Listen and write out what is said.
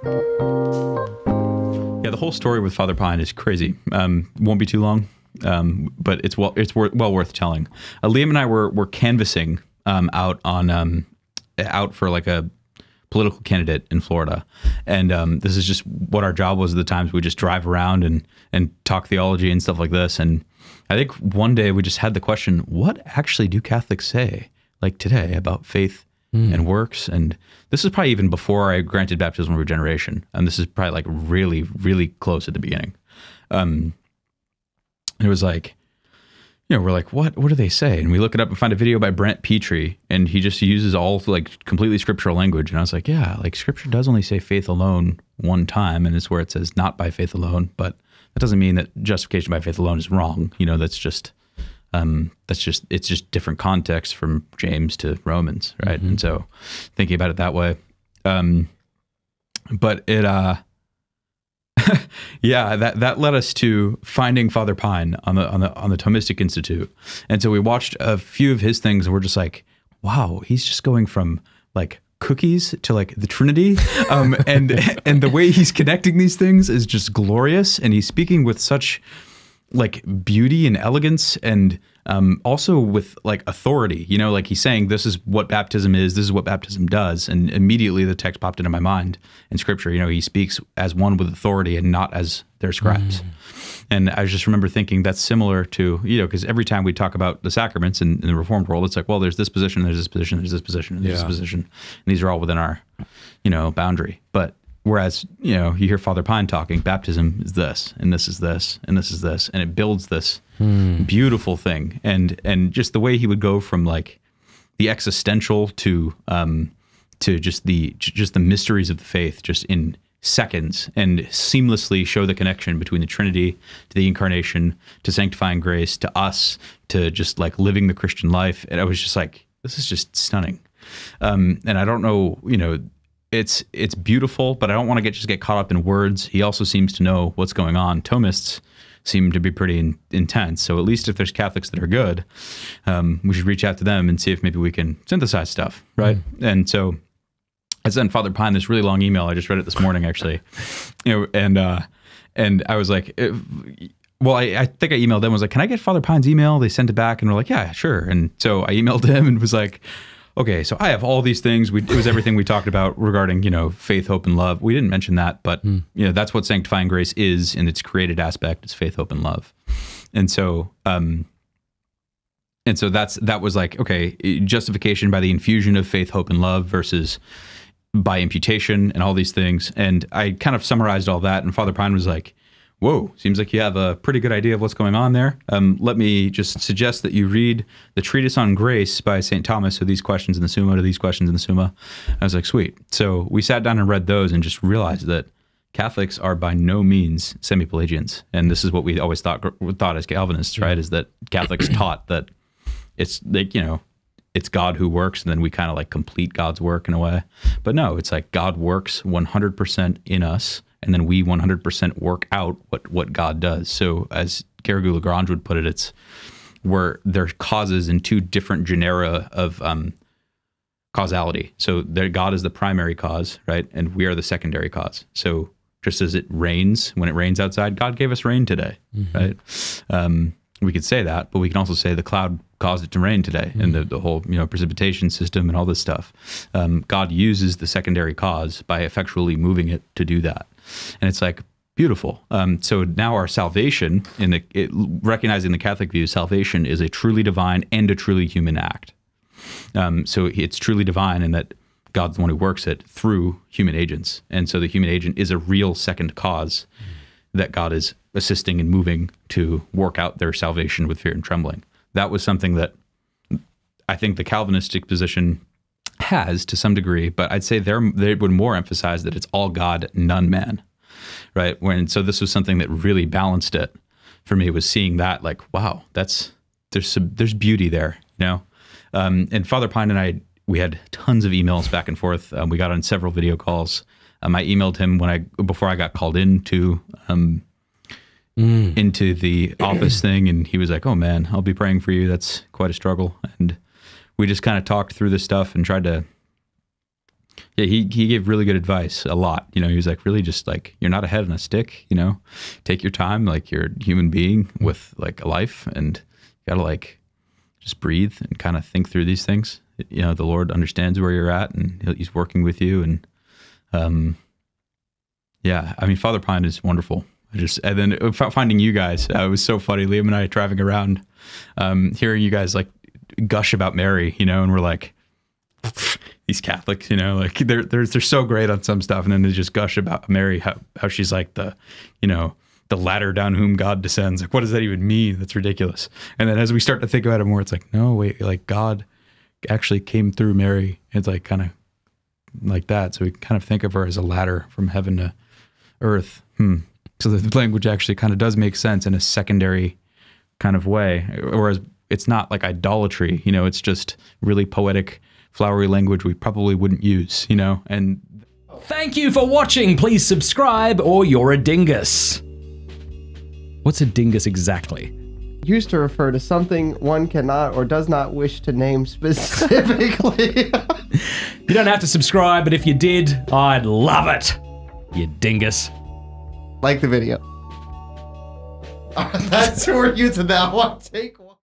Yeah, the whole story with Father Pine is crazy. Won't be too long, but it's well worth telling. Liam and I were canvassing out for like a political candidate in Florida, and this is just what our job was at the times. We just drive around and talk theology and stuff like this. And I think one day we just had the question: what actually do Catholics say, like today, about faith and works? And this is probably even before I granted baptismal regeneration, and this is probably like really, really close at the beginning. It was like, we're like, what do they say? And we look it up and find a video by Brent Petrie, and he just uses all like completely scriptural language. And I was like, yeah, like Scripture does only say faith alone one time, and it's where it says not by faith alone, but that doesn't mean that justification by faith alone is wrong. That's just it's just different context from James to Romans, right? Mm-hmm. And so thinking about it that way, but it yeah, that led us to finding Father Pine on the Thomistic Institute. And so we watched a few of his things, and we're just like, wow, he's just going from like cookies to like the Trinity, and the way he's connecting these things is just glorious, and he's speaking with such like beauty and elegance, and also with like authority, like he's saying, this is what baptism is, this is what baptism does. And immediately the text popped into my mind in Scripture, he speaks as one with authority and not as their scribes. And I just remember thinking that's similar to, because every time we talk about the sacraments in the Reformed world, it's like, well, there's this position, there's this position, there's this position, and there's this position. And these are all within our, boundary. But whereas, you hear Father Pine talking, baptism is this, and this is this, and this is this, and it builds this beautiful thing. And just the way he would go from like the existential to just the mysteries of the faith, just in seconds, and seamlessly show the connection between the Trinity to the Incarnation to sanctifying grace to us to just like living the Christian life. And I was just like, this is just stunning. And I don't know, it's beautiful, but I don't want to just get caught up in words. He also seems to know what's going on. Thomists seem to be pretty intense. So at least if there's Catholics that are good, we should reach out to them and see if maybe we can synthesize stuff, right? And so I sent Father Pine this really long email. I just read it this morning, actually, and I was like, I think I emailed them. I was like, can I get Father Pine's email? They sent it back, and we're like, yeah, sure. And so I emailed him and was like, okay, so I have all these things. It was everything we talked about regarding, faith, hope, and love. We didn't mention that, but that's what sanctifying grace is in its created aspect. It's faith, hope, and love. And so that was like, okay, justification by the infusion of faith, hope, and love versus by imputation and all these things. And I kind of summarized all that, and Father Pine was like, whoa, seems like you have a pretty good idea of what's going on there. Let me just suggest that you read the Treatise on Grace by St. Thomas, so these questions in the Summa to these questions in the Summa. I was like, sweet. So we sat down and read those and just realized that Catholics are by no means semi-Pelagians. And this is what we always thought as Calvinists, right? Is that Catholics taught that it's like, it's God who works, and then we kind of like complete God's work in a way. But no, it's like God works 100% in us, and then we 100% work out what God does. So as Garrigou-Lagrange would put it, where there are causes in two different genera of causality. So God is the primary cause, right? And we are the secondary cause. So just as it rains, when it rains outside, God gave us rain today, right? We could say that, but we can also say the cloud caused it to rain today, and the whole precipitation system and all this stuff. God uses the secondary cause by effectually moving it to do that. And it's like beautiful. So now our salvation, recognizing the Catholic view, salvation is a truly divine and a truly human act. So it's truly divine in that God's the one who works it through human agents. And so the human agent is a real second cause that God is assisting and moving to work out their salvation with fear and trembling. That was something that I think the Calvinistic position has to some degree, but I'd say they would more emphasize that it's all God, none man, right? So this was something that really balanced it for me, was seeing that like, wow, there's beauty there, and Father Pine and I, we had tons of emails back and forth. We got on several video calls. I emailed him before I got called into the office thing, and he was like, oh man, I'll be praying for you. That's quite a struggle. And we just kind of talked through this stuff and tried to Yeah, he gave really good advice a lot. You know, he was like, really just like, you're not a head on a stick, you know, take your time. Like you're a human being with like a life, and you gotta like just breathe and kind of think through these things. You know, the Lord understands where you're at, and he's working with you. And yeah, I mean, Father Pine is wonderful. And then finding you guys, it was so funny. Liam and I driving around, hearing you guys like gush about Mary, you know, and we're like, these Catholics, you know, like they're so great on some stuff, and then they just gush about Mary, how she's like the, you know, the ladder down whom God descends. Like, what does that even mean? That's ridiculous. And then as we start to think about it more, it's like, no, wait, like God actually came through Mary. It's like kind of like that. So we kind of think of her as a ladder from heaven to earth. So the language actually kind of does make sense in a secondary kind of way, whereas it's not like idolatry, you know, it's just really poetic, flowery language we probably wouldn't use, you know. And thank you for watching. Please subscribe or you're a dingus. What's a dingus exactly? Used to refer to something one cannot or does not wish to name specifically. You don't have to subscribe, but if you did, I'd love it. You dingus. Like the video. That's who we're using that one. Take